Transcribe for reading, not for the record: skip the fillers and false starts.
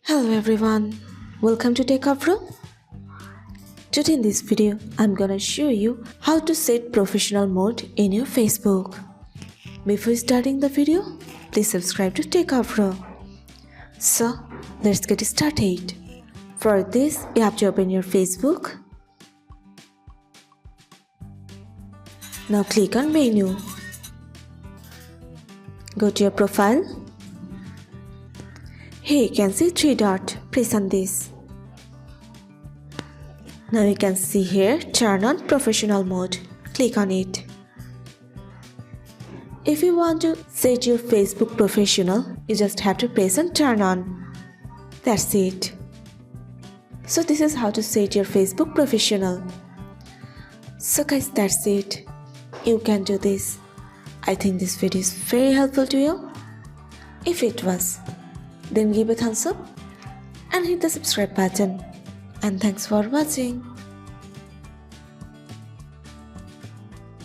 Hello everyone, welcome to Techavro. Today in this video, I'm gonna show you how to set professional mode in your Facebook. Before starting the video, please subscribe to Techavro. So, let's get started. For this, you have to open your Facebook. Now click on menu. Go to your profile. Here you can see 3 dots. Press on this. Now you can see here turn on professional mode. Click on it. If you want to set your Facebook professional, you just have to press on turn on. That's it. So this is how to set your Facebook professional. So guys, that's it. You can do this. I think this video is very helpful to you. If it was, then give a thumbs up and hit the subscribe button. And thanks for watching.